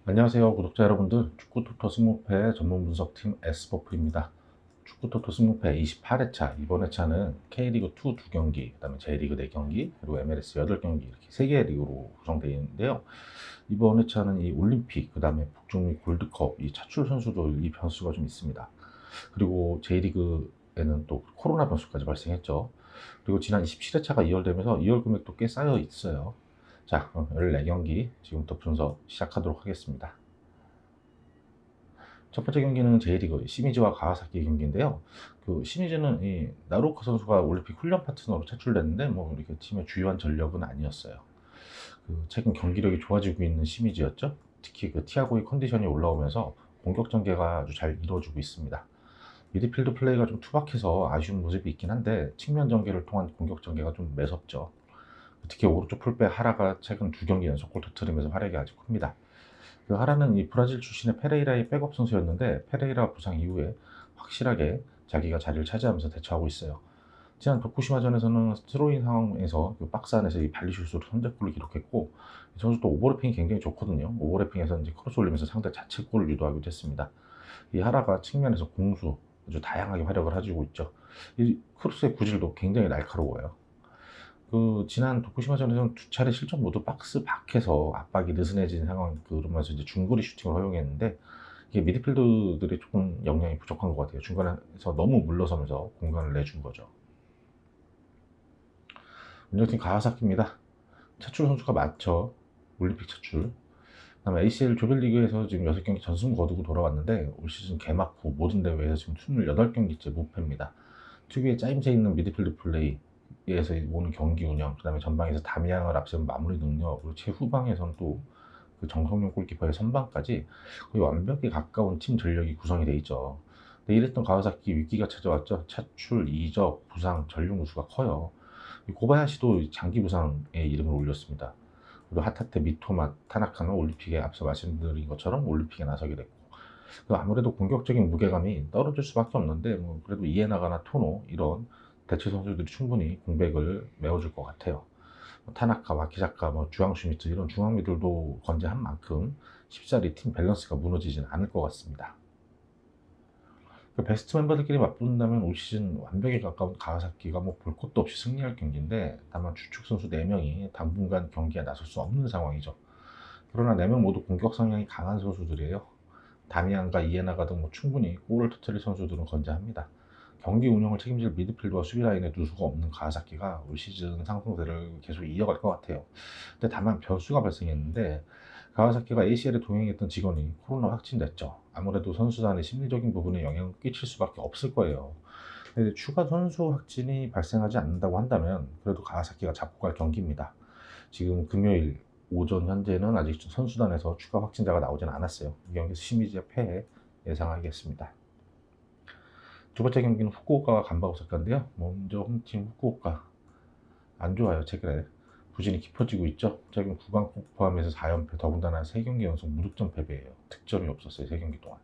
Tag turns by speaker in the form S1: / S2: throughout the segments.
S1: 안녕하세요, 구독자 여러분들. 축구토토 승무패 전문 분석팀 S버프입니다. 축구토토 승무패 28회차, 이번 회차는 K리그2 2경기, 그 다음에 J리그 4경기, 그리고 MLS 8경기, 이렇게 3개의 리그로 구성되어 있는데요. 이번 회차는 이 올림픽, 그 다음에 북중미 골드컵, 이 차출 선수들 이 변수가 좀 있습니다. 그리고 J리그에는 또 코로나 변수까지 발생했죠. 그리고 지난 27회차가 2월되면서 2월 금액도 꽤 쌓여 있어요. 자, 그럼 14경기 지금부터 분석 시작하도록 하겠습니다. 첫 번째 경기는 J리그 시미즈와 가와사키 경기인데요. 그 시미즈는 이 나루오카 선수가 올림픽 훈련 파트너로 차출됐는데 뭐 이렇게 팀의 주요한 전력은 아니었어요. 그 최근 경기력이 좋아지고 있는 시미즈였죠. 특히 그 티아고의 컨디션이 올라오면서 공격 전개가 아주 잘 이루어지고 있습니다. 미드필드 플레이가 좀 투박해서 아쉬운 모습이 있긴 한데 측면 전개를 통한 공격 전개가 좀 매섭죠. 특히 오른쪽 풀백 하라가 최근 2경기 연속 골 터뜨리면서 활약이 아주 큽니다. 그 하라는 이 브라질 출신의 페레이라의 백업 선수였는데 페레이라 부상 이후에 확실하게 자기가 자리를 차지하면서 대처하고 있어요. 지난 도쿠시마전에서는 스로인 상황에서 그 박스 안에서 이 발리슛으로 선제골을 기록했고, 이 선수도 오버래핑이 굉장히 좋거든요. 오버래핑에서 이제 크로스 올리면서 상대 자책골을 유도하기도 했습니다. 이 하라가 측면에서 공수 아주 다양하게 활약을 해주고 있죠. 이 크로스의 구질도 굉장히 날카로워요. 그 지난 도쿠시마전에서는 두 차례 실점 모두 박스 밖에서 압박이 느슨해진 상황, 그러면서 이제 중거리 슈팅을 허용했는데, 이게 미드필더들이 조금 역량이 부족한 것 같아요. 중간에서 너무 물러서면서 공간을 내준 거죠. 운영팀 가와사키입니다. 차출 선수가 많죠. 올림픽 차출. 그다음에 ACL 조별리그에서 지금 6경기 전승 거두고 돌아왔는데 올 시즌 개막 후 모든 대회에서 지금 28경기째 무패입니다. 특유의 짜임새 있는 미드필드 플레이에서 오는 경기 운영, 그다음에 전방에서 담양을 앞세운 마무리 능력, 그리고 최후방에서는 또 그 정성용 골키퍼의 선방까지 거의 완벽에 가까운 팀 전력이 구성이 돼 있죠. 근데 이랬던 가와사키 위기가 찾아왔죠. 차출, 이적, 부상, 전력 누수가 커요. 고바야시도 장기 부상에 이름을 올렸습니다. 그리고 하타테, 미토마, 타나카는 올림픽에 앞서 말씀드린 것처럼 올림픽에 나서게 됐고, 아무래도 공격적인 무게감이 떨어질 수밖에 없는데 뭐 그래도 이에나가나 토노 이런 대체 선수들이 충분히 공백을 메워줄 것 같아요. 타나카, 와키자카, 뭐 주앙 슈미트 이런 중앙미들도 건재한 만큼 쉽사리 팀 밸런스가 무너지진 않을 것 같습니다. 베스트 멤버들끼리 맞붙는다면 올 시즌 완벽에 가까운 가와사키가 뭐 볼 것도 없이 승리할 경기인데, 다만 주축 선수 4명이 당분간 경기에 나설 수 없는 상황이죠. 그러나 4명 모두 공격 성향이 강한 선수들이에요. 다미안과 이에나가 등 뭐 충분히 골을 터뜨릴 선수들은 건재합니다. 경기 운영을 책임질 미드필더와 수비 라인에 누수가 없는 가와사키가 올 시즌 상승세를 계속 이어갈 것 같아요. 근데 다만 변수가 발생했는데, 가와사키가 ACL에 동행했던 직원이 코로나 확진됐죠. 아무래도 선수단의 심리적인 부분에 영향을 끼칠 수밖에 없을 거예요. 근데 추가 선수 확진이 발생하지 않는다고 한다면 그래도 가와사키가 잡고 갈 경기입니다. 지금 금요일 오전 현재는 아직 선수단에서 추가 확진자가 나오진 않았어요. 이 경기에서 시미즈의 패해 예상하겠습니다. 두 번째 경기는 후쿠오카와 간바 오사카인데요. 먼저 홈팀 후쿠오카 안 좋아요. 최근에 부진이 깊어지고 있죠. 최근 9강국 포함해서 4연패, 더군다나 3경기 연속 무득점 패배예요. 득점이 없었어요. 3경기 동안.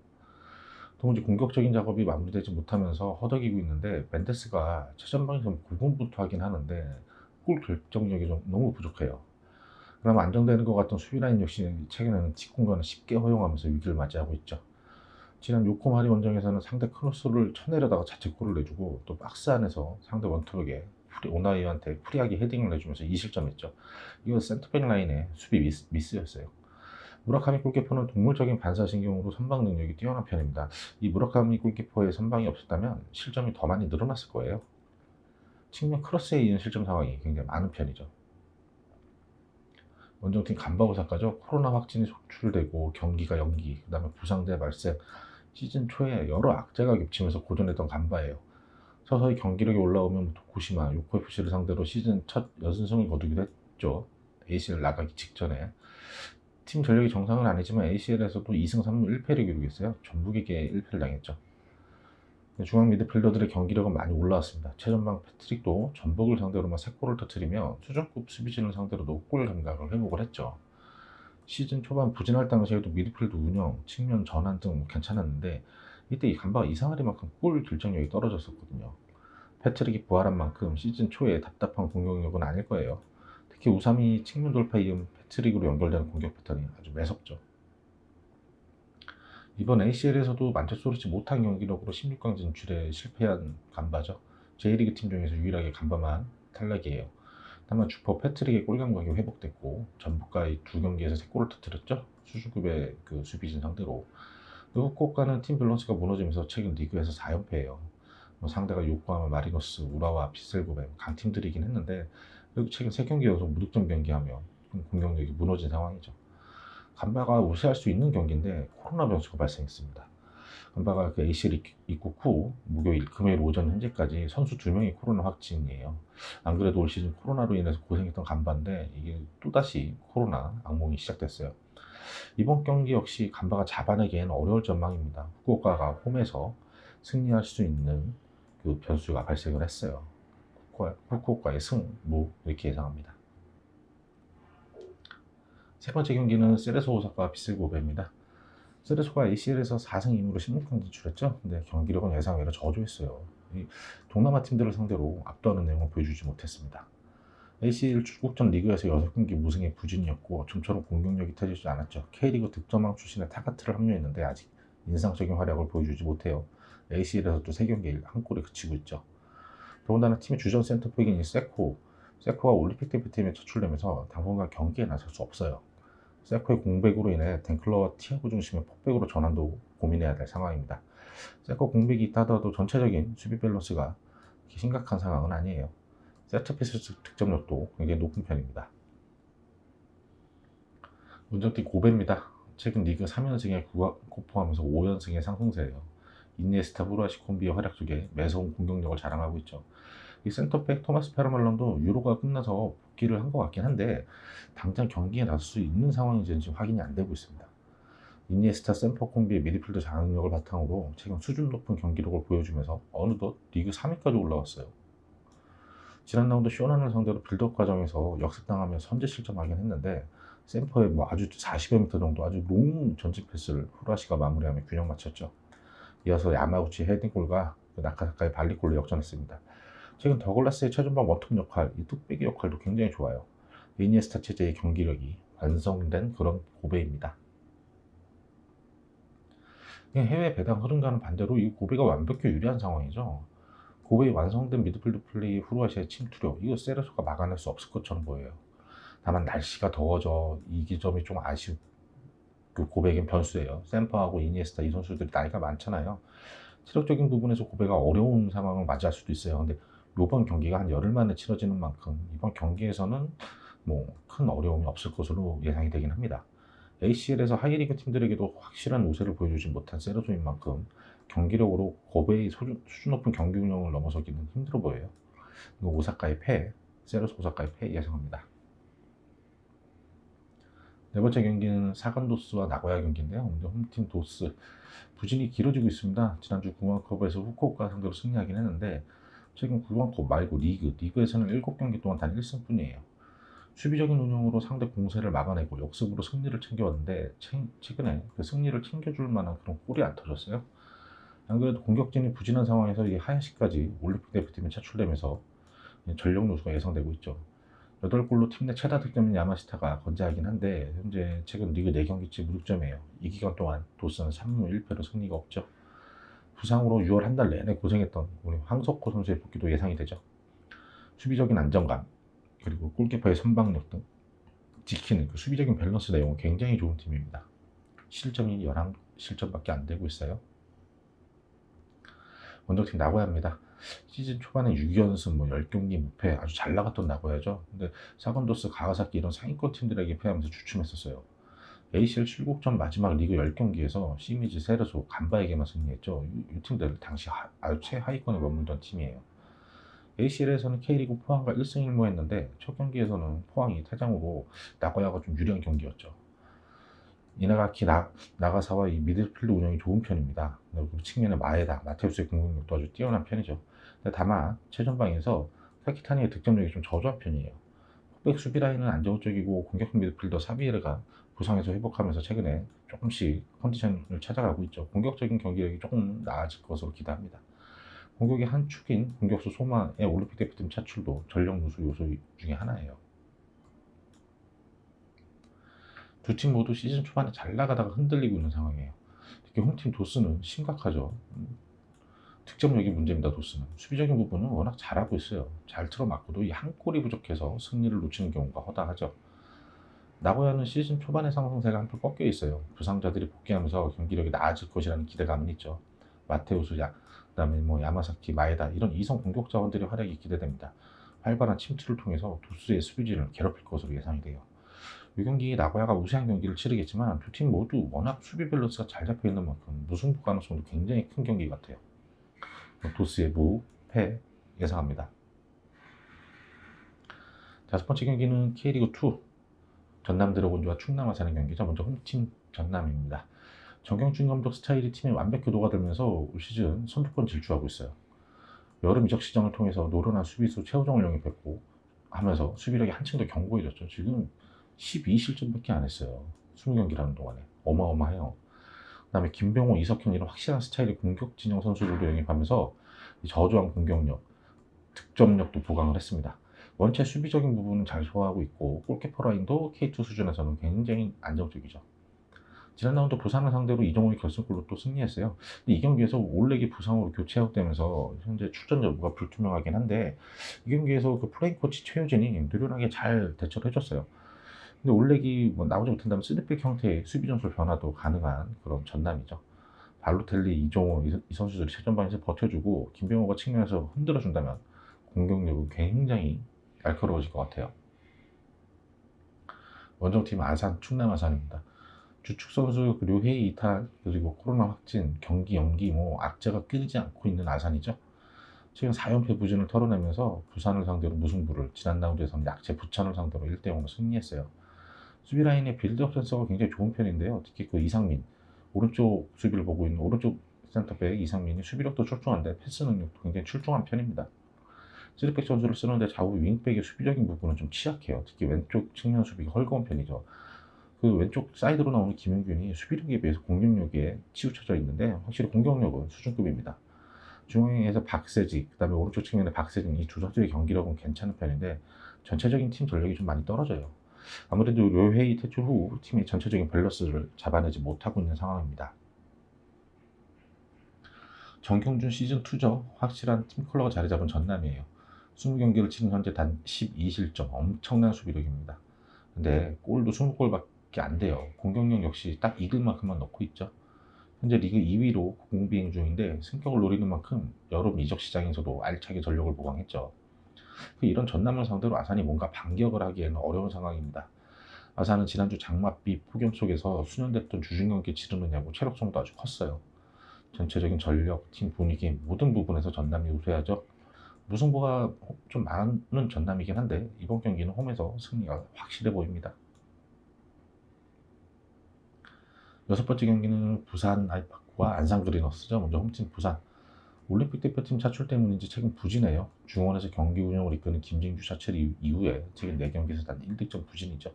S1: 도무지 공격적인 작업이 마무리되지 못하면서 허덕이고 있는데, 멘데스가 최전방에서 고군분투하긴 하는데 골 결정력이 좀 너무 부족해요. 그럼 안정되는 것 같던 수비 라인 역시 최근에는 뒷공간을 쉽게 허용하면서 위기를 맞이하고 있죠. 지난 요코하리 원정에서는 상대 크로스를 쳐내려다가 자책골을 내주고, 또 박스 안에서 상대 원톱에게 오나이한테 프리하게 헤딩을 내주면서 2실점했죠. 이건 센터백 라인의 수비 미스였어요. 무라카미 골키퍼는 동물적인 반사신경으로 선방 능력이 뛰어난 편입니다. 이 무라카미 골키퍼의 선방이 없었다면 실점이 더 많이 늘어났을 거예요. 측면 크로스에 이은 실점 상황이 굉장히 많은 편이죠. 원정팀 간바 오사카죠. 코로나 확진이 속출되고 경기가 연기, 그 다음에 부상자 발생, 시즌 초에 여러 악재가 겹치면서 고전했던 간바예요. 서서히 경기력이 올라오면 도쿠시마, 요코FC를 상대로 시즌 첫 연승을 거두기도 했죠. ACL 나가기 직전에. 팀 전력이 정상은 아니지만 ACL에서도 2승 3무 1패를 기록했어요. 전북에게 1패를 당했죠. 중앙 미드필더들의 경기력은 많이 올라왔습니다. 최전방 패트릭도 전북을 상대로만 3골을 터뜨리며 수준급 수비진을 상대로도 골 감각을 회복을 했죠. 시즌 초반 부진할 당시에도 미드필드 운영, 측면 전환 등 괜찮았는데, 이때 이 간바가 이상하리만큼 골 결정력이 떨어졌었거든요. 패트릭이 부활한 만큼 시즌 초에 답답한 공격력은 아닐 거예요. 특히 우삼이 측면 돌파 이은 패트릭으로 연결되는 공격 패턴이 아주 매섭죠. 이번 ACL에서도 만족스럽지 못한 경기력으로 16강 진출에 실패한 간바죠. J리그 팀 중에서 유일하게 간바만 탈락이에요. 다만 주퍼 패트릭의 골 감각이 회복됐고 전북과의 두 경기에서 3골을 터뜨렸죠. 수준급의 그 수비진 상대로. 그리고 후쿠오카는 팀 밸런스가 무너지면서 최근 리그에서 4연패예요. 상대가 요코하마 마리노스, 우라와 비셀고베 강팀들이긴 했는데 그리고 최근 3경기 연속 무득점 경기하며 공격력이 무너진 상황이죠. 간바가 우세할 수 있는 경기인데 코로나 변수가 발생했습니다. 간바가 그 ACL 입국 후 목요일, 금요일 오전 현재까지 선수 2명이 코로나 확진이에요. 안 그래도 올 시즌 코로나로 인해서 고생했던 간바인데 이게 또다시 코로나 악몽이 시작됐어요. 이번 경기 역시 간바가 잡아내기에는 어려울 전망입니다. 후쿠오카가 홈에서 승리할 수 있는 그 변수가 발생을 했어요. 후쿠오카의 승, 무 이렇게 예상합니다. 세 번째 경기는 세레소 오사카 비슬고베입니다. 세레소가 ACL에서 4승 2무로 16강 진출했죠. 근데 경기력은 예상외로 저조했어요. 동남아 팀들을 상대로 압도하는 내용을 보여주지 못했습니다. ACL 출국전 리그에서 6경기 무승의 부진이었고 좀처럼 공격력이 터지지 않았죠. K리그 득점왕 출신의 타카트를 합류했는데 아직 인상적인 활약을 보여주지 못해요. ACL에서도 3경기 1골에 그치고 있죠. 더군다나 팀의 주전 센터백인 세코가 올림픽 대표팀에 차출되면서 당분간 경기에 나설 수 없어요. 세코의 공백으로 인해 덴클러와 티아고 중심의 폭백으로 전환도 고민해야 될 상황입니다. 세코 공백이 있다 하더라도 전체적인 수비 밸런스가 심각한 상황은 아니에요. 세트피스 득점력도 굉장히 높은 편입니다. 운전팀 고베입니다. 최근 리그 3연승에 고포하면서 5연승의 상승세예요. 이니에스타 후라시 콤비의 활약 속에 매서운 공격력을 자랑하고 있죠. 이 센터백 토마스 페르말론도 유로가 끝나서 복귀를 한 것 같긴 한데 당장 경기에 나설 수 있는 상황인지는 지금 확인이 안 되고 있습니다. 이니에스타 센터 콤비의 미드필더 장악력을 바탕으로 최근 수준 높은 경기력을 보여주면서 어느덧 리그 3위까지 올라왔어요. 지난 라운드 쇼난을 상대로 빌드업 과정에서 역습당하며 선제 실점하긴 했는데 센터에 아주 40여 미터 정도 아주 롱 전진 패스를 후라시가 마무리하며 균형 맞췄죠. 이어서 야마구치 헤딩골과 나카사카의 발리골로 역전했습니다. 최근 더글라스의 최전방 원톱 역할, 이 뚝배기 역할도 굉장히 좋아요. 이니에스타 체제의 경기력이 완성된 그런 고베입니다. 해외 배당 흐름과는 반대로 이 고베가 완벽히 유리한 상황이죠. 고베의 완성된 미드필드 플레이 후루아시아의 침투력, 이거 세레소가 막아낼 수 없을 것처럼 보여요. 다만 날씨가 더워져 이 점이 좀 아쉬운 그 고베에겐 변수예요. 샘퍼하고 이니에스타 이 선수들이 나이가 많잖아요. 체력적인 부분에서 고베가 어려운 상황을 맞이할 수도 있어요. 근데 이번 경기가 한 열흘 만에 치러지는 만큼 이번 경기에서는 뭐 큰 어려움이 없을 것으로 예상이 되긴 합니다. ACL에서 하이리그 팀들에게도 확실한 우세를 보여주지 못한 세레소인 만큼 경기력으로 고베의 수준 높은 경기 운영을 넘어서기는 힘들어 보여요. 오사카의 패, 세레소 오사카의 패 예상합니다. 네 번째 경기는 사간도스와 나고야 경기인데요. 홈팀 도스 부진이 길어지고 있습니다. 지난주 구강컵에서 후쿠오카 상대로 승리하긴 했는데 최근 구강컵 말고 리그에서는 7경기 동안 단 1승뿐이에요. 수비적인 운영으로 상대 공세를 막아내고 역습으로 승리를 챙겨왔는데 최근에 그 승리를 챙겨줄 만한 그런 골이 안 터졌어요. 안 그래도 공격진이 부진한 상황에서 이 하야시까지 올림픽 대표팀에 차출되면서 전력 누수가 예상되고 있죠. 8골로 팀 내 최다 득점인 야마시타가 건재하긴 한데 현재 최근 리그 4경기째 무득점이에요. 이 기간 동안 도스는 3무 1패로 승리가 없죠. 부상으로 6월 한 달 내내 고생했던 우리 황석호 선수의 복귀도 예상이 되죠. 수비적인 안정감, 그리고 골키퍼의 선방력 등 지키는 그 수비적인 밸런스 내용은 굉장히 좋은 팀입니다. 실점이 11실점밖에 안 되고 있어요. 원정팀 나고야입니다. 시즌 초반에 6연승, 10경기 무패 아주 잘 나갔던 나고야죠. 근데 사건도스, 가와사키 이런 상위권 팀들에게 패하면서 주춤했었어요. ACL 출국전 마지막 리그 10경기에서 시미즈, 세레소, 간바에게만 승리했죠. 이 팀들 당시 아주 최하위권에 머물던 팀이에요. ACL에서는 K리그 포항과 1승 1무 했는데 첫 경기에서는 포항이 퇴장으로 나고야가 좀 유리한 경기였죠. 이나가키 나가사와 이 미드필드 운영이 좋은 편입니다. 그리고 측면에 마에다, 마테우스의 공격력도 아주 뛰어난 편이죠. 근데 다만 최전방에서 타키타니의 득점력이 좀 저조한 편이에요. 흑백 수비 라인은 안정적이고 공격 미드필더 사비에르가 부상에서 회복하면서 최근에 조금씩 컨디션을 찾아가고 있죠. 공격적인 경기력이 조금 나아질 것으로 기대합니다. 공격의 한 축인 공격수 소마의 올림픽 대표팀 차출도 전력 누수 요소 중에 하나예요. 두 팀 모두 시즌 초반에 잘 나가다가 흔들리고 있는 상황이에요. 특히 홈팀 도스는 심각하죠. 득점력이 문제입니다. 도스는 수비적인 부분은 워낙 잘하고 있어요. 잘 틀어맞고도 이 한 골이 부족해서 승리를 놓치는 경우가 허다하죠. 나고야는 시즌 초반의 상승세가 한풀 꺾여 있어요. 부상자들이 복귀하면서 경기력이 나아질 것이라는 기대감은 있죠. 마테우스, 그다음에 뭐 야마사키, 마에다 이런 이성 공격 자원들의 활약이 기대됩니다. 활발한 침투를 통해서 도스의 수비진을 괴롭힐 것으로 예상이 돼요. 이 경기 나고야가 우세한 경기를 치르겠지만 두 팀 모두 워낙 수비 밸런스가 잘 잡혀 있는 만큼 무승부 가능성도 굉장히 큰 경기 같아요. 도스의 무패 예상합니다. 다섯 번째 경기는 K리그2 전남 드래곤즈와 충남 아산의 경기죠. 먼저 홈팀 전남입니다. 정경준 감독 스타일이 팀의 완벽 교도가 되면서 올 시즌 선두권 질주하고 있어요. 여름 이적 시장을 통해서 노련한 수비수 최우정을 영입했고 하면서 수비력이 한층 더 견고해졌죠. 지금 12실점밖에 안 했어요. 20경기라는 동안에. 어마어마해요. 그 다음에 김병호, 이석현 이런 확실한 스타일의 공격 진영 선수들도 영입하면서 저조한 공격력, 득점력도 보강을 했습니다. 원체 수비적인 부분은 잘 소화하고 있고 골키퍼 라인도 K2 수준에서는 굉장히 안정적이죠. 지난 라운드 부산을 상대로 이정호의 결승골로 또 승리했어요. 근데 이 경기에서 올렉이 부상으로 교체 아웃되면서 현재 출전 여부가 불투명하긴 한데 이 경기에서 그 플레이 코치 최효진이 느련하게 잘 대처를 해줬어요. 근데 올렉이 뭐 나오지 못한다면 3백 형태의 수비 전술 변화도 가능한 그런 전남이죠. 발로텔리, 이정호 이 선수들이 최전방에서 버텨주고 김병호가 측면에서 흔들어준다면 공격력은 굉장히 날카로워질 것 같아요. 원정팀 아산, 충남 아산입니다. 주축 선수 류헤이 이탈 그리고 코로나 확진, 경기 연기 뭐 악재가 끊이지 않고 있는 아산이죠. 최근 4연패 부진을 털어내면서 부산을 상대로 무승부를, 지난 라운드에서는 약체 부천을 상대로 1대0으로 승리했어요. 수비 라인의 빌드업 센서가 굉장히 좋은 편인데요. 특히 그 이상민, 오른쪽 수비를 보고 있는 오른쪽 센터백 이상민이 수비력도 출중한데 패스 능력도 굉장히 출중한 편입니다. 3백 전술을 쓰는데 좌우 윙백의 수비적인 부분은 좀 취약해요. 특히 왼쪽 측면 수비가 헐거운 편이죠. 그 왼쪽 사이드로 나오는 김용균이 수비력에 비해서 공격력에 치우쳐져 있는데 확실히 공격력은 수준급입니다. 중앙에서 박세지, 그 다음에 오른쪽 측면에 박세진 이 두 선수의 경기력은 괜찮은 편인데 전체적인 팀 전력이 좀 많이 떨어져요. 아무래도 료헤이 퇴출 후 팀의 전체적인 밸런스를 잡아내지 못하고 있는 상황입니다. 정경준 시즌2죠. 확실한 팀 컬러가 자리 잡은 전남이에요. 20경기를 치른 현재 단 12실점, 엄청난 수비력입니다. 근데 골도 20골밖에 안 돼요. 공격력 역시 딱 이길 만큼만 넣고 있죠. 현재 리그 2위로 공비행 중인데 승격을 노리는 만큼 여름 이적 시장에서도 알차게 전력을 보강했죠. 이런 전남을 상대로 아산이 뭔가 반격을 하기에는 어려운 상황입니다. 아산은 지난주 장맛비 폭염 속에서 수년됐던 주중 경기 치르느냐고 체력성도 아주 컸어요. 전체적인 전력, 팀 분위기 모든 부분에서 전남이 우세하죠. 무승부가 좀 많은 전남이긴 한데 이번 경기는 홈에서 승리가 확실해 보입니다. 여섯 번째 경기는 부산 아이파크와 안산 그리너스죠. 먼저 홈팀 부산. 올림픽 대표팀 차출 때문인지 최근 부진해요. 중원에서 경기 운영을 이끄는 김진규 차출 이후에 최근 4경기에서 단 1득점 부진이죠.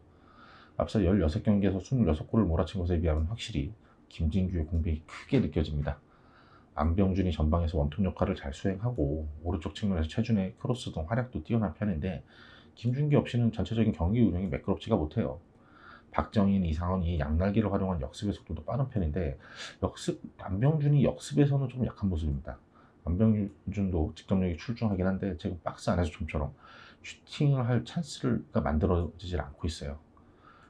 S1: 앞서 16경기에서 26골을 몰아친 것에 비하면 확실히 김진규의 공백이 크게 느껴집니다. 안병준이 전방에서 원톱 역할을 잘 수행하고 오른쪽 측면에서 최준의 크로스 등 활약도 뛰어난 편인데 김준규 없이는 전체적인 경기 운영이 매끄럽지가 못해요. 박정인, 이상원이 양날개를 활용한 역습의 속도도 빠른 편인데 안병준이 역습에서는 좀 약한 모습입니다. 안병준도 득점력이 출중하긴 한데 지금 박스 안에서 좀처럼 슈팅을 할 찬스가 만들어지질 않고 있어요.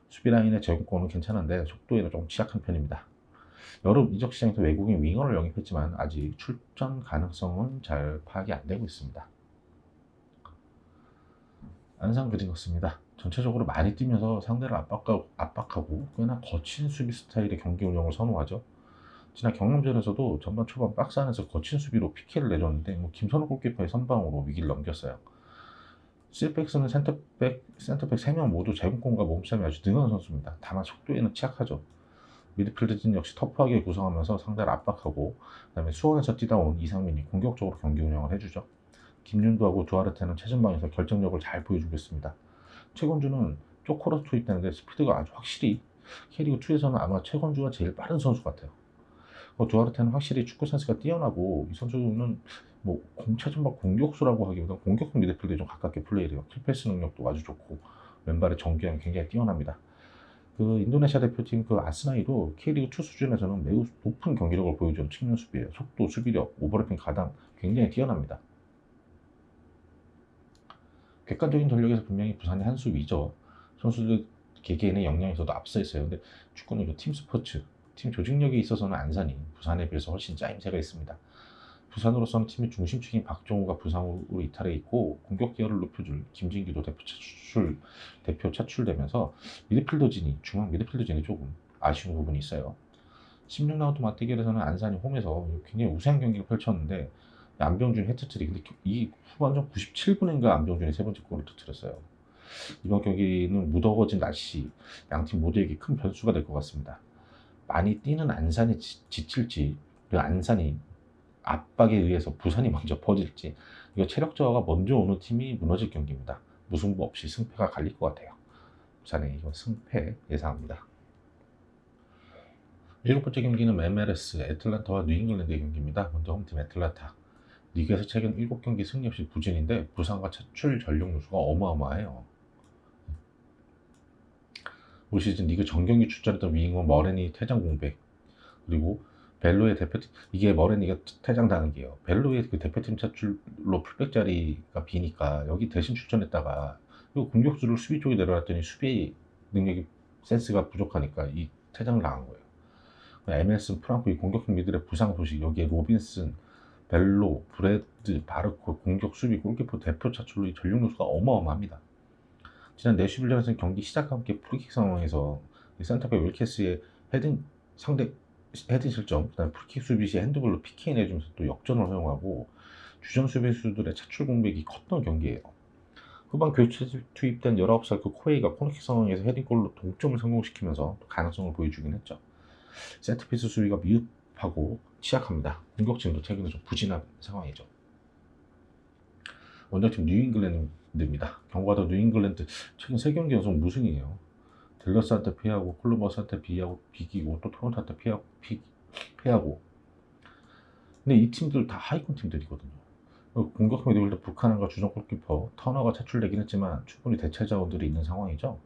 S1: 수비 라인의 제공권은 괜찮은데 속도에는 좀 취약한 편입니다. 여름 이적 시장에서 외국인 윙어를 영입했지만 아직 출전 가능성은 잘 파악이 안 되고 있습니다. 안산 그리너스입니다. 전체적으로 많이 뛰면서 상대를 압박하고 꽤나 거친 수비 스타일의 경기 운영을 선호하죠. 지난 경남전에서도 전반 초반 박스 안에서 거친 수비로 PK를 내줬는데 김선호 골키퍼의 선방으로 위기를 넘겼어요. 3백스는 센터백 3명 모두 제공권과 몸싸움이 아주 능한 선수입니다. 다만 속도에는 취약하죠. 미드필드진 역시 터프하게 구성하면서 상대를 압박하고 그다음에 수원에서 뛰다 온 이상민이 공격적으로 경기 운영을 해주죠. 김윤두하고 두아르테는 최전방에서 결정력을 잘 보여주고 있습니다. 최건주는 쪼코로 투입되는데 스피드가 아주 확실히 K리그2에서는 아마 최건주가 제일 빠른 선수 같아요. 두아르테는 확실히 축구 센스가 뛰어나고 이 선수는 뭐 최전방 공격수라고 하기보다 공격형 미드필드에 좀 가깝게 플레이를 해요. 킬패스 능력도 아주 좋고 왼발의 정교함이 굉장히 뛰어납니다. 그 인도네시아 대표팀 그 아스나이도 K리그 2 수준에서는 매우 높은 경기력을 보여주는 측면 수비예요. 속도, 수비력, 오버래핑 가담 굉장히 뛰어납니다. 객관적인 전력에서 분명히 부산이 한 수 위죠. 선수들 개개인의 역량에서도 앞서 있어요. 근데 축구는 이거 팀 스포츠, 팀 조직력에 있어서는 안산이 부산에 비해서 훨씬 짜임새가 있습니다. 부산으로서는 팀의 중심축인 박종우가 부상으로 이탈해 있고 공격 기여를 높여줄 김진규도 대표 차출되면서 미드필더진이 중앙 미드필더진이 조금 아쉬운 부분이 있어요. 16라운드 맞대결에서는 안산이 홈에서 굉장히 우세한 경기를 펼쳤는데 안병준 해트트릭. 근데 이 후반전 97분인가 안병준이 세 번째 골을 터뜨렸어요. 이번 경기는 무더워진 날씨, 양팀 모두에게 큰 변수가 될 것 같습니다. 많이 뛰는 안산이 지칠지, 그 안산이 압박에 의해서 부산이 먼저 퍼질지, 이거 체력 저하가 먼저 오는 팀이 무너질 경기입니다. 무승부 없이 승패가 갈릴 것 같아요. 부산의 이거 승패 예상합니다. 일곱 번째 경기는 MLS 애틀란타와 뉴잉글랜드의 경기입니다. 먼저 홈팀 애틀란타. 리그에서 최근 7경기 승리 없이 부진인데 부상과 차출 전력 누수가 어마어마해요. 올 시즌 리그 전경기 출전했던 윙어 머레니 퇴장 공백, 그리고 벨로의 대표팀, 이게 머레니가 퇴장당한 게요. 벨로의 그 대표팀 차출로 풀백 자리가 비니까 여기 대신 출전했다가 이 공격수를 수비 쪽에 내려놨더니 수비 능력이 센스가 부족하니까 이 퇴장을 당한 거예요. MLS 프랑코 이 공격형 미들의 부상 소식, 여기에 로빈슨, 벨로, 브레드, 바르코, 공격, 수비, 골키퍼 대표 차출로 이 전력 누수가 어마어마합니다. 지난 내슈빌전에서는 경기 시작과 함께 프리킥 상황에서 센터백 윌캐스의 상대 헤딩 실점, 그다음 프리킥 수비 시 핸드볼로 PK 내주면서 또 역전을 허용하고 주전 수비수들의 차출 공백이 컸던 경기예요. 후반 교체 투입된 19살 그 코에이가 코너킥 상황에서 헤딩골로 동점을 성공시키면서 가능성을 보여주긴 했죠. 세트피스 수비가 미흡하고 취약합니다. 공격진도 최근에 좀 부진한 상황이죠. 원정팀 뉴잉글랜드입니다. 경과도 뉴잉글랜드 최근 3경기 연속 무승이에요. 댈러스한테 피하고 콜럼버스한테 비기고 또 토론토한테 피하고. 근데 이 팀들 다 하위권 팀들이거든요. 공격 미드필더 북한과 주전 골키퍼 터너가 차출되긴 했지만 충분히 대체 자원들이 있는 상황이죠.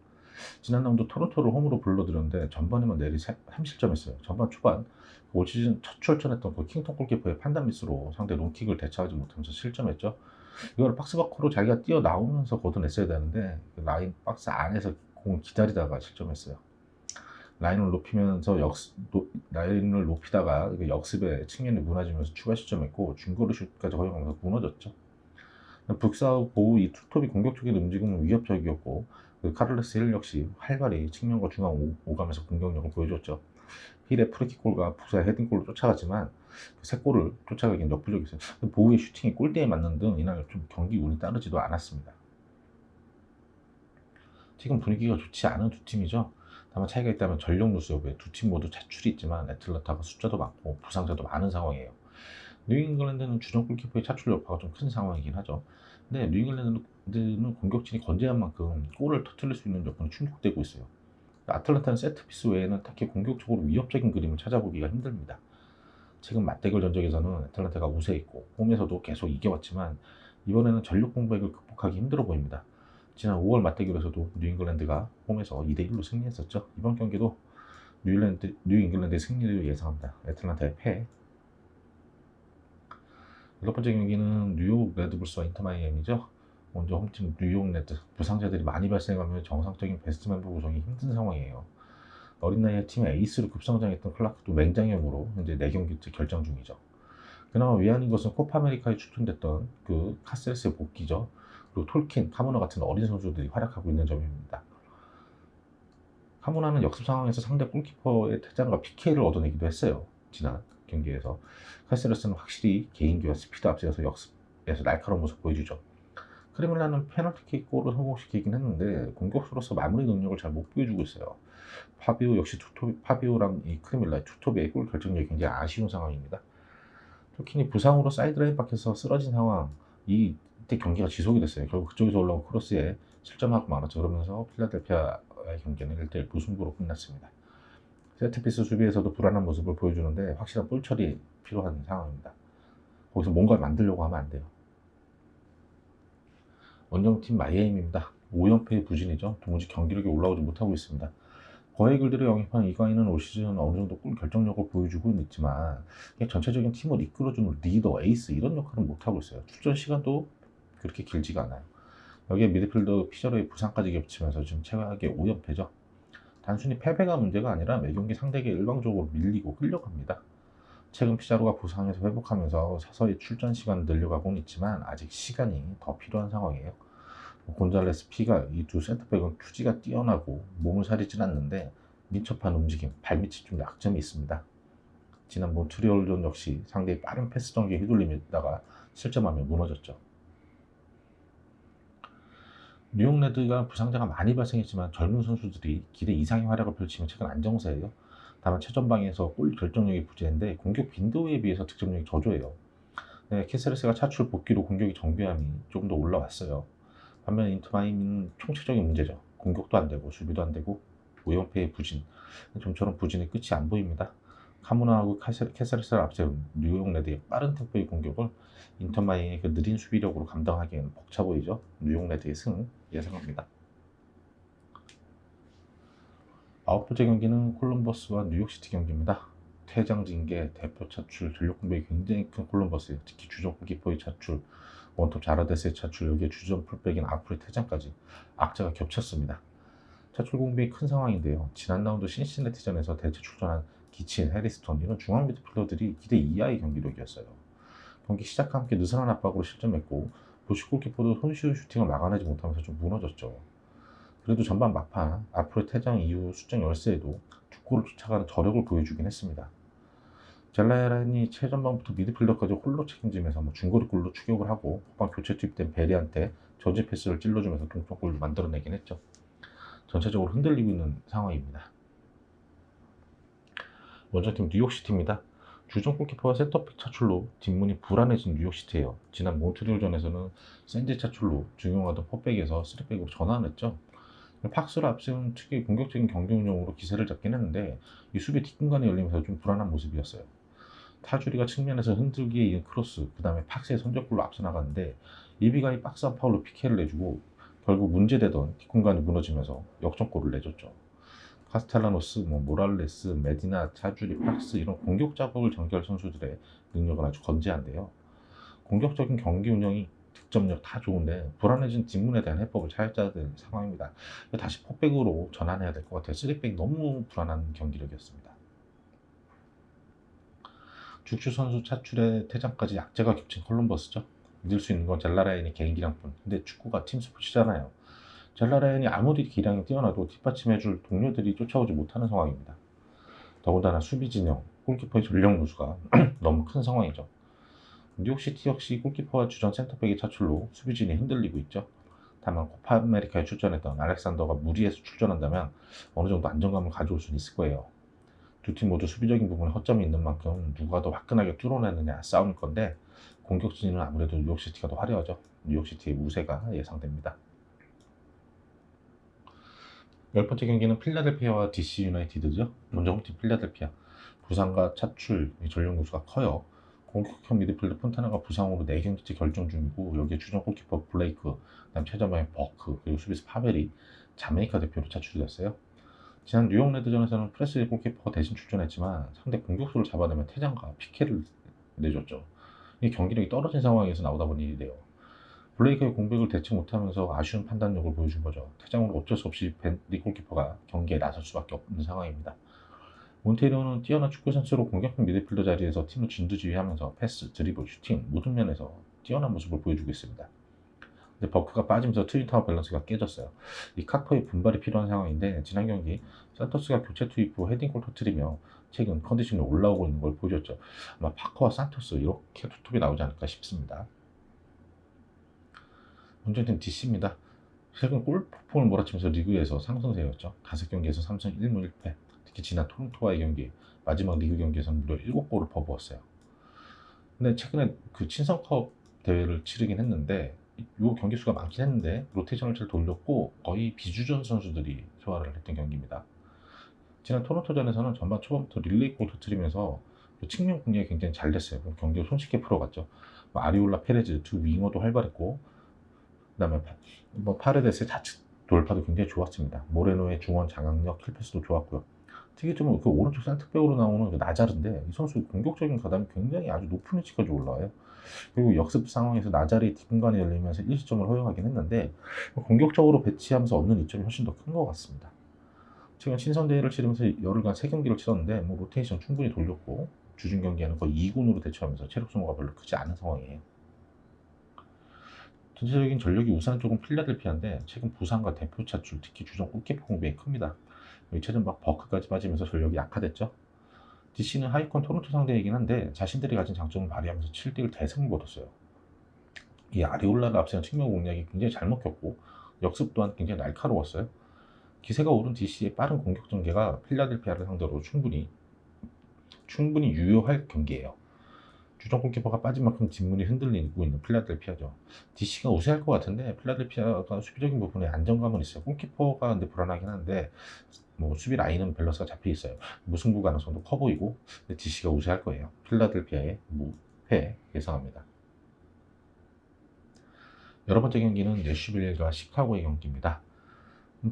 S1: 지난 라운드 토론토를 홈으로 불러들였는데 전반에만 내리 3실점했어요. 전반 초반 올 시즌 첫 출전했던 그 킹턴 골키퍼의 판단 미스로 상대 롱킥을 대처하지 못하면서 실점했죠. 이걸 박스 밖으로 자기가 뛰어나오면서 걷어냈어야 되는데 라인 박스 안에서 공을 기다리다가 실점했어요. 라인을 높이다가 역습에 측면이 무너지면서 추가 실점했고 중거리 슛까지 허용하면서 무너졌죠. 북사우 보우 이 투톱이 공격적인 움직임은 위협적이었고 그 카를로스 힐 역시 활발히 측면과 중앙 오가면서 공격력을 보여줬죠. 힐의 프리킥골과 북사의 헤딩골로 쫓아가지만 세 골을 쫓아가기엔 역부족이었어요. 보우의 슈팅이 골대에 맞는 등 이날 좀 경기 운이 따르지도 않았습니다. 지금 분위기가 좋지 않은 두 팀이죠. 다만 차이가 있다면 전력 누수 여부에 두 팀 모두 차출이 있지만 애틀란타가 숫자도 많고 부상자도 많은 상황이에요. 뉴잉글랜드는 주전 골키퍼의 차출 여파가 좀 큰 상황이긴 하죠. 근데 뉴잉글랜드는 공격진이 건재한 만큼 골을 터뜨릴 수 있는 여건이 충족되고 있어요. 아틀란타는 세트피스 외에는 딱히 공격적으로 위협적인 그림을 찾아보기가 힘듭니다. 최근 맞대결 전적에서는 애틀란타가 우세했고 홈에서도 계속 이겨왔지만 이번에는 전력 공백을 극복하기 힘들어 보입니다. 지난 5월 맞대결에서도 뉴잉글랜드가 홈에서 2대1로 승리했었죠. 이번 경기도 뉴잉글랜드의 승리를 예상합니다. 애틀란타의 패. 7번째 경기는 뉴욕 레드불스와 인터 마이애미죠. 먼저 홈팀 뉴욕 레드. 부상자들이 많이 발생하며 정상적인 베스트 멤버 구성이 힘든 상황이에요. 어린 나이에 팀의 에이스로 급성장했던 클라크도 맹장염으로 현재 4경기째 결정 중이죠. 그나마 위안인 것은 코파 아메리카에 추천됐던 그 카셀스의 복귀죠. 그리고 톨킨, 카모나 같은 어린 선수들이 활약하고 있는 점입니다. 카모나는 역습 상황에서 상대 골키퍼의 퇴장과 PK를 얻어내기도 했어요. 지난 경기에서. 카셀스는 확실히 개인기와 스피드 앞세워서 역습에서 날카로운 모습 보여주죠. 크레밀라는 페널티킥 골을 성공시키긴 했는데 공격수로서 마무리 능력을 잘 못 보여주고 있어요. 파비오랑 이 크레밀라의 투톱의 골 결정력이 굉장히 아쉬운 상황입니다. 톨킨이 부상으로 사이드라인 밖에서 쓰러진 상황, 이때 경기가 지속이 됐어요. 결국 그쪽에서 올라온 크로스에 실점하고 말았죠. 그러면서 필라델피아의 경기는 1대1 무승부로 끝났습니다. 세트피스 수비에서도 불안한 모습을 보여주는데 확실한 볼 처리 필요한 상황입니다. 거기서 뭔가를 만들려고 하면 안 돼요. 원정팀 마이애미입니다. 5연패의 부진이죠. 도무지 경기력이 올라오지 못하고 있습니다. 거액 글들을 영입한 이강인은 올 시즌 어느 정도 골 결정력을 보여주고 있지만 전체적인 팀을 이끌어주는 리더, 에이스 이런 역할은 못하고 있어요. 출전 시간도 그렇게 길지가 않아요. 여기에 미드필더 피저로의 부상까지 겹치면서 지금 최악의 5연패죠. 단순히 패배가 문제가 아니라 매 경기 상대에게 일방적으로 밀리고 끌려갑니다. 최근 피자로가 부상에서 회복하면서 서서히 출전 시간을 늘려가고는 있지만 아직 시간이 더 필요한 상황이에요. 곤잘레스 피가 이 두 센터백은 투지가 뛰어나고 몸을 사리진 않는데 민첩한 움직임, 발밑이 좀 약점이 있습니다. 지난 몬트리올전 역시 상대의 빠른 패스 전개에 휘둘리다가 실점하며 무너졌죠. 뉴욕 레드가 부상자가 많이 발생했지만 젊은 선수들이 기대 이상의 활약을 펼치면 최근 안정세예요. 다만 최전방에서 골 결정력이 부재인데 공격 빈도에 비해서 득점력이 저조해요. 네, 캐세레스가 차출 복귀로 공격의 정교함이 좀 더 올라왔어요. 반면 인터마이미는 총체적인 문제죠. 공격도 안 되고 수비도 안 되고 5연패의 부진, 좀처럼 부진의 끝이 안 보입니다. 카무나하고 캐세레스를 앞세운 뉴욕 레드의 빠른 템포의 공격을 인터마이의 그 느린 수비력으로 감당하기에는 벅차 보이죠. 뉴욕 레드의 승 예상합니다. 9번째 경기는 콜럼버스와 뉴욕시티 경기입니다. 퇴장 징계, 대표 차출, 전력 공백이 굉장히 큰 콜럼버스예요. 특히 주전 골키퍼의 차출, 원톱 자라데스의 차출, 여기에 주전 풀백인 아프의 퇴장까지 악재가 겹쳤습니다. 차출 공백이 큰 상황인데요. 지난 라운드 신시내티전에서 대체 출전한 기친, 해리스턴 이런 중앙 미드필더들이 기대 이하의 경기력이었어요. 경기 시작과 함께 느슨한 압박으로 실점했고 보시 골키퍼도 손쉬운 슈팅을 막아내지 못하면서 좀 무너졌죠. 그래도 전반 막판 아프의 퇴장 이후 수적 열세에도 두 골을 쫓아가는 저력을 보여주긴 했습니다. 젤라야란이 최전방부터 미드필더까지 홀로 책임지면서 중거리골로 추격을 하고 후반 교체 투입된 베리한테 저지 패스를 찔러주면서 동점골을 만들어내긴 했죠. 전체적으로 흔들리고 있는 상황입니다. 원정팀 뉴욕시티입니다. 주전 골키퍼와 센터백 차출로 뒷문이 불안해진 뉴욕시티예요. 지난 몬트리올전에서는 센제 차출로 중용하던 포백에서 3백으로 전환했죠. 팍스를 앞세운 특유의 공격적인 경기 운영으로 기세를 잡긴 했는데 이 수비 뒷공간이 열리면서 좀 불안한 모습이었어요. 타주리가 측면에서 흔들기에 이은 크로스, 그 다음에 팍스의 선제골로 앞서 나갔는데 이비가이 박스 안 파울로 피케를 내주고 결국 문제되던 뒷공간이 무너지면서 역전골을 내줬죠. 카스텔라노스, 모랄레스, 메디나, 차주리, 팍스 이런 공격 자극을 전개할 선수들의 능력은 아주 건재한데요. 공격적인 경기 운영이 득점력 다 좋은데 불안해진 뒷문에 대한 해법을 찾아야 되는 상황입니다. 다시 포백으로 전환해야 될 것 같아요. 3백 너무 불안한 경기력이었습니다. 죽추 선수 차출에 퇴장까지 약재가 겹친 콜럼버스죠. 믿을 수 있는 건 젤라라인의 개인 기량뿐. 근데 축구가 팀 스포츠잖아요. 젤라라인이 아무리 기량이 뛰어나도 뒷받침해줄 동료들이 쫓아오지 못하는 상황입니다. 더군다나 수비 진영, 골키퍼의 전력 누수가 너무 큰 상황이죠. 뉴욕시티 역시 골키퍼와 주전 센터백의 차출로 수비진이 흔들리고 있죠. 다만 코파 아메리카에 출전했던 알렉산더가 무리해서 출전한다면 어느 정도 안정감을 가져올 수는 있을 거예요. 두 팀 모두 수비적인 부분에 허점이 있는 만큼 누가 더 화끈하게 뚫어내느냐 싸움일 건데 공격진은 아무래도 뉴욕시티가 더 화려하죠. 뉴욕시티의 우세가 예상됩니다. 10번째 경기는 필라델피아와 DC 유나이티드죠. 먼저 홈팀 필라델피아. 부상과 차출, 전력 누수가 커요. 공격형 미드필더 폰타나가 부상으로 4경기째 결정 중이고 여기에 주전 골키퍼 블레이크, 그다음 최전방에 버크, 그리고 수비수 파벨이 자메이카 대표로 차출이 됐어요. 지난 뉴욕 레드전에서는 프레스 골키퍼가 대신 출전했지만 상대 공격수를 잡아내면 퇴장과 피케를 내줬죠. 이 경기력이 떨어진 상황에서 나오다 보니 이래요. 블레이크의 공백을 대체 못하면서 아쉬운 판단력을 보여준 거죠. 퇴장으로 어쩔 수 없이 벤리 골키퍼가 경기에 나설 수밖에 없는 상황입니다. 몬테리오는 뛰어난 축구 선수로 공격형 미드필더 자리에서 팀을 진두지휘하면서 패스, 드리블, 슈팅 모든 면에서 뛰어난 모습을 보여주고 있습니다. 근데 버크가 빠지면서 트윈타워 밸런스가 깨졌어요. 이 카커의 분발이 필요한 상황인데 지난 경기 산토스가 교체 투입 후 헤딩골 터뜨리며 최근 컨디션이 올라오고 있는 걸 보여줬죠. 아마 파커와 산토스 이렇게 투톱이 나오지 않을까 싶습니다. 원정팀 DC입니다. 최근 골포를 몰아치면서 리그에서 상승세였죠. 5경기에서 3승 1무 1패. 특히 지난 토론토와의 경기, 마지막 리그 경기에서는 무려 7골을 퍼부었어요. 근데 최근에 그 친선컵 대회를 치르긴 했는데 이 경기 수가 많긴 했는데 로테이션을 잘 돌렸고 거의 비주전 선수들이 소화를 했던 경기입니다. 지난 토론토전에서는 전반 초반부터 릴레이 골 터뜨리면서 측면 공략이 굉장히 잘 됐어요. 경기를 손쉽게 풀어갔죠. 아리올라 페레즈 두 윙어도 활발했고 그다음에 파레데스의 돌파도 굉장히 좋았습니다. 모레노의 중원 장악력, 킬패스도 좋았고요. 특이점은 그 오른쪽 센터백으로 나오는 그 나자르인데 이 선수 공격적인 가담이 굉장히 아주 높은 위치까지 올라와요. 그리고 역습 상황에서 나자르이 뒷공간에 열리면서 1시점을 허용하긴 했는데 공격적으로 배치하면서 얻는 이점이 훨씬 더 큰 것 같습니다. 최근 친선대회를 치르면서 열흘간 3경기를 치렀는데 뭐 로테이션 충분히 돌렸고 주중 경기에는 거의 2군으로 대처하면서 체력 소모가 별로 크지 않은 상황이에요. 전체적인 전력이 우세한 쪽은 필라델피아인데 최근 부상과 대표 차출, 특히 주전 골키퍼 공백이 큽니다. 최근 막 버크까지 빠지면서 전력이 약화됐죠. DC는 하위권 토론토 상대이긴 한데 자신들이 가진 장점을 발휘하면서 7대1 대승을 거뒀어요. 이 아리올라를 앞세운 측면 공략이 굉장히 잘 먹혔고 역습 또한 굉장히 날카로웠어요. 기세가 오른 DC의 빠른 공격 전개가 필라델피아를 상대로 충분히 유효할 경기예요. 주전 골키퍼가 빠진 만큼 뒷문이 흔들리고 있는 필라델피아죠. DC가 우세할 것 같은데 필라델피아가 수비적인 부분에 안정감은 있어요. 골키퍼가 근데 불안하긴 한데 뭐 수비 라인은 밸런스가 잡혀 있어요. 무승부 가능성도 커 보이고 DC가 우세할 거예요. 필라델피아의 무패 예상합니다. 여러 번째 경기는 내슈빌과 시카고의 경기입니다.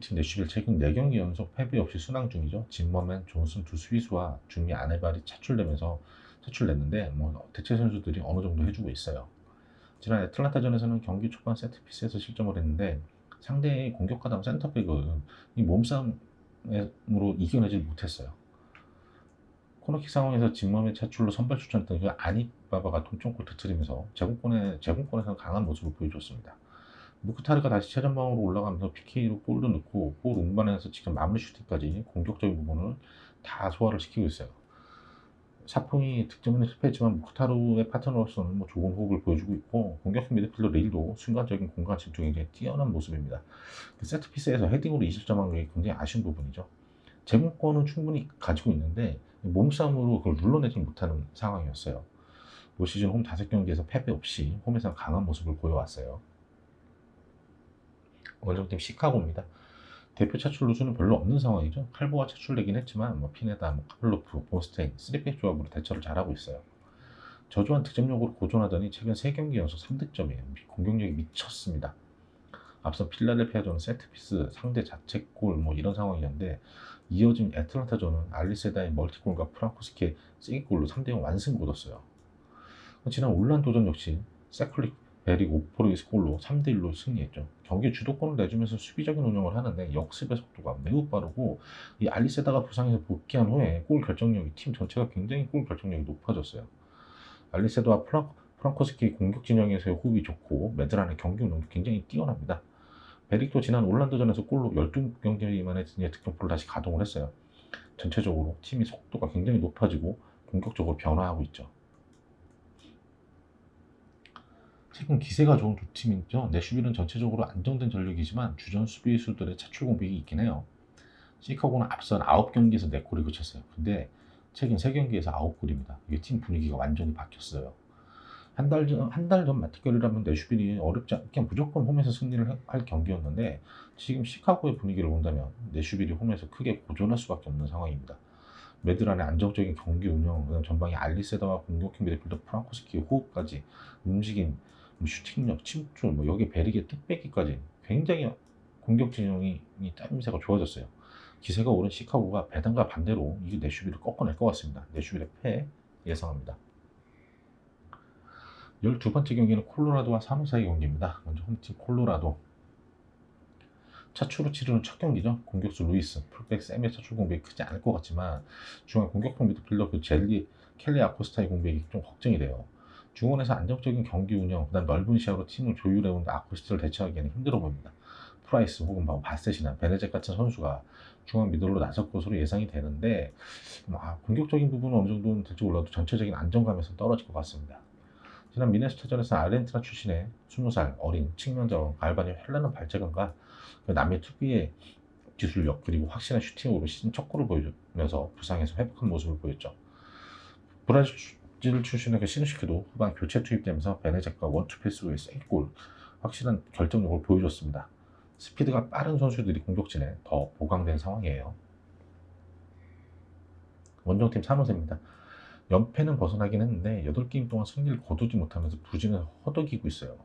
S1: 팀 내슈빌 최근 4경기 연속 패배 없이 순항 중이죠. 짐머맨, 존슨 두 수비수와 중미 아네발이 차출됐는데 뭐 대체 선수들이 어느 정도 해주고 있어요. 지난 애틀란타전에서는 경기 초반 세트피스에서 실점을 했는데 상대의 공격하다 센터백은 이 몸싸움으로 이겨내지 못했어요. 코너킥 상황에서 진범의 차출로 선발 출전했던 그 아니바바가 동점골 터뜨리면서 제공권에서 강한 모습을 보여줬습니다. 무크타르가 다시 최전방으로 올라가면서 PK로 골도 넣고 골 운반에서 직접 마무리 슈팅까지 공격적인 부분을 다 소화를 시키고 있어요. 사풍이 득점에는 실패했지만 무크타르의 파트너로서는 뭐 좋은 호흡을 보여주고 있고 공격형 미드필더 레일도 순간적인 공간 집중이 굉장히 뛰어난 모습입니다. 세트피스에서 헤딩으로 20점한 게 굉장히 아쉬운 부분이죠. 제공권은 충분히 가지고 있는데 몸싸움으로 그걸 눌러내지 못하는 상황이었어요. 올 시즌 홈 5경기에서 패배 없이 홈에서 강한 모습을 보여왔어요. 원정팀 시카고입니다. 대표 차출 루수는 별로 없는 상황이죠. 칼보가 차출되긴 했지만 뭐 피네다, 카플로프, 보스테인, 3백 조합으로 대처를 잘하고 있어요. 저조한 득점력으로 고전하더니 최근 3경기 연속 3득점이에요. 공격력이 미쳤습니다. 앞서 필라델피아전은 세트피스, 상대 자책골 뭐 이런 상황이었는데 이어진 애틀란타전은 알리세다의 멀티골과 프랑코스키의 세기골로 3대0 완승 거뒀어요. 지난 올란도전 역시 세클릭 베릭 오포르기스 골로 3대1로 승리했죠. 경기 주도권을 내주면서 수비적인 운영을 하는데 역습의 속도가 매우 빠르고 이 알리세다가 부상해서 복귀한 후에 골 결정력이 팀 전체가 굉장히 골 결정력이 높아졌어요. 알리세다와 프랑코스키 공격 진영에서의 호흡이 좋고 메드란의 경기 운영도 굉장히 뛰어납니다. 베릭도 지난 올란도전에서 골로 12경기 만에 득점포를 다시 가동을 했어요. 전체적으로 팀이 속도가 굉장히 높아지고 공격적으로 변화하고 있죠. 최근 기세가 좋은 두 팀이죠. 내슈빌은 전체적으로 안정된 전력이지만 주전 수비수들의 차출 공백이 있긴 해요. 시카고는 앞선 9경기에서 4골이 그쳤어요. 근데 최근 3경기에서 9골입니다. 이게 팀 분위기가 완전히 바뀌었어요. 한 달 전 맞대결이라면 내슈빌이 어렵지 않게 무조건 홈에서 승리를 할 경기였는데 지금 시카고의 분위기를 본다면 내슈빌이 홈에서 크게 고전할 수밖에 없는 상황입니다. 메드란의 안정적인 경기 운영, 그다음 전방에 알리세다와 공격형 미드필더 프랑코스키의 호흡까지 움직임, 슈팅력, 침투, 뭐 여기 베릭의 뜻빼기까지 굉장히 공격 진영이 짜임새가 좋아졌어요. 기세가 오른 시카고가 배당과 반대로 이게 내슈빌을 꺾어낼 것 같습니다. 내슈빌의 패 예상합니다. 12번째 경기는 콜로라도와 사무사의 경기입니다. 먼저 홈팀 콜로라도. 차출로 치르는 첫 경기죠. 공격수 루이스, 풀백 샘의 차출 공백이 크지 않을 것 같지만 중앙 공격형 미드필더 그 켈리 아코스타의 공백이 좀 걱정이 돼요. 중원에서 안정적인 경기 운영, 그다음 넓은 시야로 팀을 조율해온 아코스트를 대처하기에는 힘들어 보입니다. 프라이스 혹은 바셋이나 베네zet 같은 선수가 중앙 미들로 나설 것으로 예상이 되는데 공격적인 부분은 어느 정도는 될지 몰라도 전체적인 안정감에서 떨어질 것 같습니다. 지난 미네소타전에서 아르헨티나 출신의 20살 어린 측면자원 갈바니의 현란한 발재간과 남의 투비의 기술력 그리고 확실한 슈팅으로 시즌 첫 골을 보여주면서 부상에서 회복한 모습을 보였죠. 브라질 출신의 그 시누시크도 후반 교체 투입되면서 베네zet과 원투 패스로의 세골 확실한 결정력을 보여줬습니다. 스피드가 빠른 선수들이 공격진에 더 보강된 상황이에요. 원정팀 사무세입니다. 연패는 벗어나긴 했는데 8게임 동안 승리를 거두지 못하면서 부진을 허덕이고 있어요.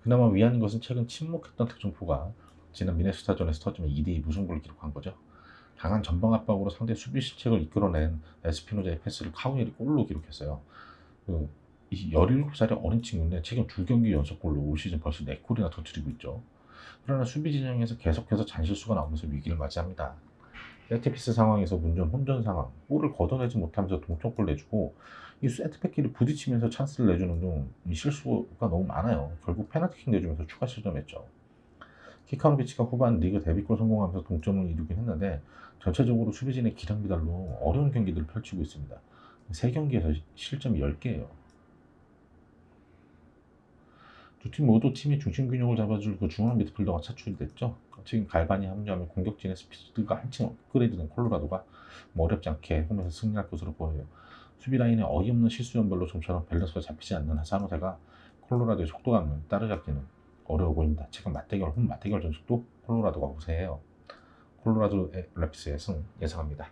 S1: 그나마 위안인 것은 최근 침묵했던 득점포가 지난 미네소타전에서 터지면 2대2 무승부를 기록한 거죠. 강한 전방 압박으로 상대 수비 실책을 이끌어낸 에스피노자의 패스를 카우엘이 골로 기록했어요. 이 17살의 어린 친구인데 최근 2경기 연속골로 올 시즌 벌써 4골이나 터뜨리고 있죠. 그러나 수비 진영에서 계속해서 잔실수가 나오면서 위기를 맞이합니다. 세트피스 상황에서 문전 혼전 상황, 골을 걷어내지 못하면서 동점골 내주고 이 세트백끼리 부딪히면서 찬스를 내주는 등 이 실수가 너무 많아요. 결국 페널티킥 내주면서 추가 실점했죠. 키카노비치가 후반 리그 데뷔골 성공하면서 동점을 이루긴 했는데 전체적으로 수비진의 기량 미달로 어려운 경기들을 펼치고 있습니다. 3경기에서 실점이 10개예요. 두 팀 모두 팀의 중심 균형을 잡아줄 그 중앙 미드필더가 차출이 됐죠. 지금 갈반이 합류하면 공격진의 스피드가 한층 업그레이드된 콜로라도가 어렵지 않게 홈에서 승리할 것으로 보여요. 수비 라인의 어이없는 실수 연별로 좀처럼 밸런스가 잡히지 않는 사노세가 콜로라도의 속도감을 따라잡기는 어려워 보입니다. 최근 홈 맞대결 전적도 콜로라도가 우세해요. 콜로라도 래피스의 승 예상합니다.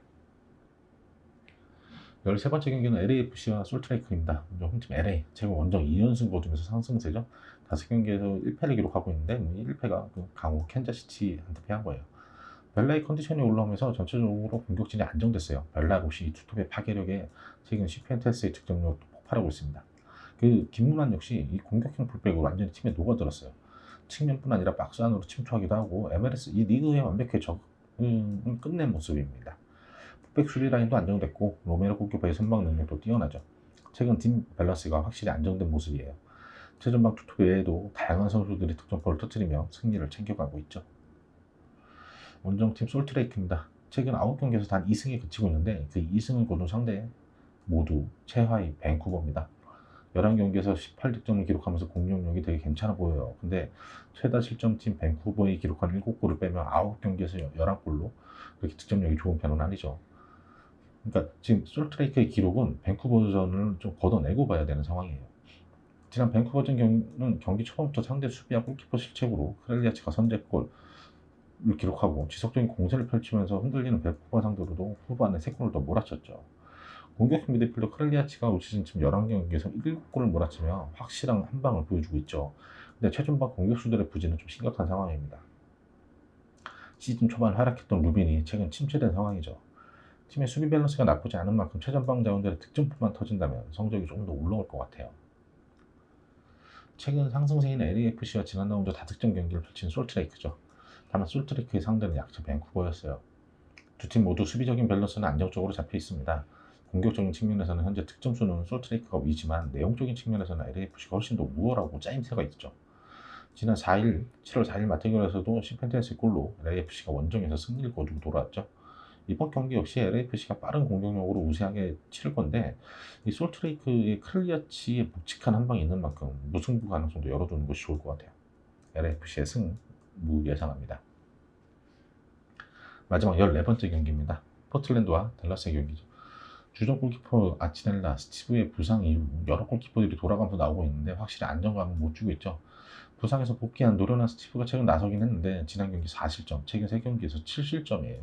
S1: 13번째 경기는 LAFC와 솔트레이크입니다. 홈팀 LA, 최근 원정 2연승 거두면서 상승세죠. 5경기에서 1패를 기록하고 있는데 1패가 강호 캔자시티한테 패한 거예요. 벨라의 컨디션이 올라오면서 전체적으로 공격진이 안정됐어요. 벨라 롯이 투톱의 파괴력에 최근 시펜테스의 득점력도 폭발하고 있습니다. 김문환 역시 이 공격형 풀백으로 완전히 팀에 녹아들었어요. 측면뿐 아니라 박스 안으로 침투하기도 하고 MLS 이 리그에 완벽히 적응을 끝낸 모습입니다. 풀백 수비 라인도 안정됐고 로메로 골키퍼의 선방 능력도 뛰어나죠. 최근 팀 밸런스가 확실히 안정된 모습이에요. 최전방 투톱 외에도 다양한 선수들이 득점골을 터뜨리며 승리를 챙겨가고 있죠. 원정팀 솔트레이크입니다. 최근 9경기에서 단 2승에 그치고 있는데 그 2승을 거둔 상대 모두 최하위 밴쿠버입니다. 11경기에서 18득점을 기록하면서 공격력이 되게 괜찮아 보여요. 근데 최다 실점팀 밴쿠버에 기록한 7골을 빼면 9경기에서 11골로 그렇게 득점력이 좋은 편은 아니죠. 그러니까 지금 솔트레이크의 기록은 밴쿠버전을 좀 걷어내고 봐야 되는 상황이에요. 지난 밴쿠버전 경기는 경기 초반부터 상대 수비와 골키퍼 실책으로 크렐리아치가 선제골을 기록하고 지속적인 공세를 펼치면서 흔들리는 밴쿠버 상대로도 후반에 3골을 더 몰아쳤죠. 공격형 미드필더 크렐리아치가 올 시즌 지금 11경기에서 7골을 몰아치며 확실한 한방을 보여주고 있죠. 근데 최전방 공격수들의 부진은 좀 심각한 상황입니다. 시즌 초반 하락했던 루빈이 최근 침체된 상황이죠. 팀의 수비 밸런스가 나쁘지 않은 만큼 최전방 자원들의 득점포만 터진다면 성적이 조금 더 올라올 것 같아요. 최근 상승세인 LAFC와 지난 라운드 다득점 경기를 펼친 솔트레이크죠. 다만 솔트레이크의 상대는 약체 밴쿠버였어요. 두 팀 모두 수비적인 밸런스는 안정적으로 잡혀 있습니다. 공격적인 측면에서는 현재 득점수는 솔트레이크가 위지만 내용적인 측면에서는 LAFC가 훨씬 더 우월하고 짜임새가 있죠. 지난 7월 4일 맞대결에서도 시펜텐스의 골로 LAFC가 원정에서 승리를 거두고 돌아왔죠. 이번 경기 역시 LAFC가 빠른 공격력으로 우세하게 치를 건데 이 솔트레이크의 크렐리아치의 묵직한 한방이 있는 만큼 무승부 가능성도 열어두는 것이 좋을 것 같아요. LAFC의 승무 예상합니다. 마지막 14번째 경기입니다. 포틀랜드와 댈러스의 경기죠. 주전 골키퍼 아치넬라, 스티브의 부상 이후 여러 골키퍼들이 돌아가면서 나오고 있는데 확실히 안정감을 못 주고 있죠. 부상에서 복귀한 노련한 스티브가 최근 나서긴 했는데 지난 경기 4실점, 최근 3경기에서 7실점이에요.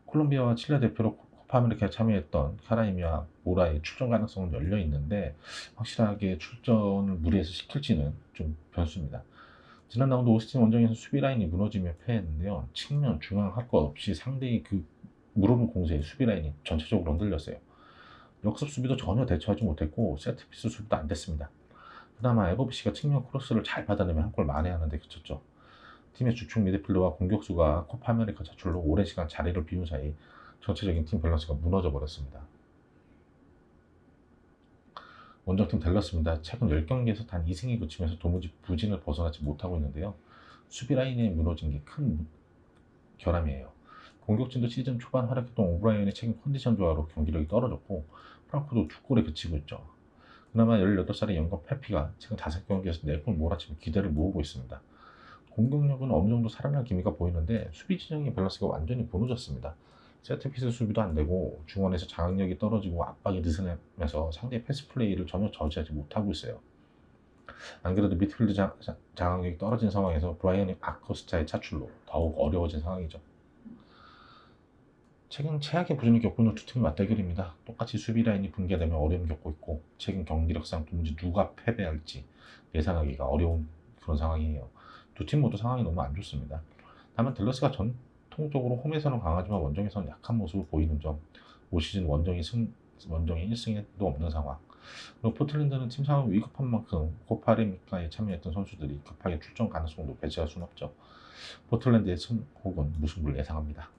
S1: 콜롬비아와 칠레 대표로 코파 아메리카에 참여했던 카라이미와 모라의 출전 가능성은 열려 있는데 확실하게 출전을 무리해서 시킬지는 좀 변수입니다. 지난 라운드 오스틴 원정에서 수비 라인이 무너지며 패했는데요. 측면, 중앙 할 것 없이 상대의 물오른 공세에 수비 라인이 전체적으로 흔들렸어요. 역습 수비도 전혀 대처하지 못했고 세트피스 수비도 안 됐습니다. 그나마 FC가 측면 크로스를 잘 받아내며 한 골 만회하는 데 그쳤죠. 팀의 주축 미드필더와 공격수가 코파 아메리카 자출로 오랜 시간 자리를 비운 사이 전체적인 팀 밸런스가 무너져 버렸습니다. 원정팀 댈러스입니다. 최근 10경기에서 단 2승에 그치면서 도무지 부진을 벗어나지 못하고 있는데요. 수비 라인에 무너진 게 큰 결함이에요. 공격진도 시즌 초반 활약했던 오브라이언의 최근 컨디션 조화로 경기력이 떨어졌고 프랑코도 2골에 그치고 있죠. 그나마 18살의 영건 페피가 최근 5경기에서 4골 몰아치며 기대를 모으고 있습니다. 공격력은 어느 정도 살아날 기미가 보이는데 수비 진영의 밸런스가 완전히 무너졌습니다. 세트피스 수비도 안 되고 중원에서 장악력이 떨어지고 압박이 느슨하면서 상대의 패스 플레이를 전혀 저지하지 못하고 있어요. 안 그래도 미드필드 장악력이 떨어진 상황에서 브라이언 아코스타의 차출로 더욱 어려워진 상황이죠. 최근 최악의 부진을 겪고 있는 두 팀의 맞대결입니다. 똑같이 수비 라인이 붕괴되며 어려움 겪고 있고 최근 경기력상 도무지 누가 패배할지 예상하기가 어려운 그런 상황이에요. 두 팀 모두 상황이 너무 안 좋습니다. 다만 댈러스가 전통적으로 홈에서는 강하지만 원정에서는 약한 모습을 보이는 점, 올 시즌 원정이 1승에도 없는 상황. 그리고 포틀랜드는 팀 상황이 위급한 만큼 코파리미카에 참여했던 선수들이 급하게 출전 가능성도 배제할 수는 없죠. 포틀랜드의 승 혹은 무승부를 예상합니다.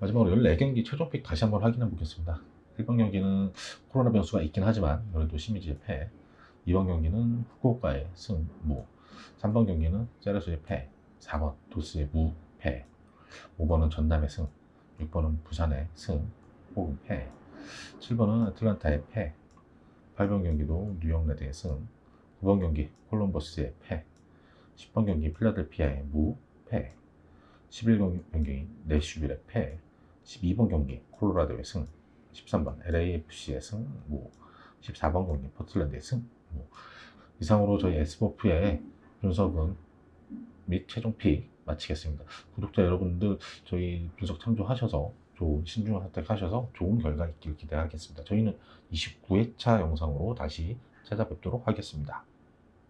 S1: 마지막으로 14경기 최종픽 다시 한번 확인해 보겠습니다. 1번 경기는 코로나 변수가 있긴 하지만 그래도 시미즈의 패, 2번 경기는 후쿠오카의 승, 무, 3번 경기는 세레소의 패, 4번 도스의 무, 패, 5번은 전남의 승, 6번은 부산의 승 혹은 패, 7번은 애틀란타의 패, 8번 경기도 뉴욕 레드의 승, 9번 경기 콜럼버스의 패, 10번 경기 필라델피아의 무, 패, 11번 경기 내슈빌의 패, 12번 경기 콜로라도의 승, 13번 LAFC의 승, 무, 14번 경기 포틀랜드의 승, 무. 이상으로 저희 S버프의 분석은 및 최종 픽 마치겠습니다. 구독자 여러분들 저희 분석 참조하셔서 좋은 신중한 선택하셔서 좋은 결과 있길 기대하겠습니다. 저희는 29회차 영상으로 다시 찾아뵙도록 하겠습니다.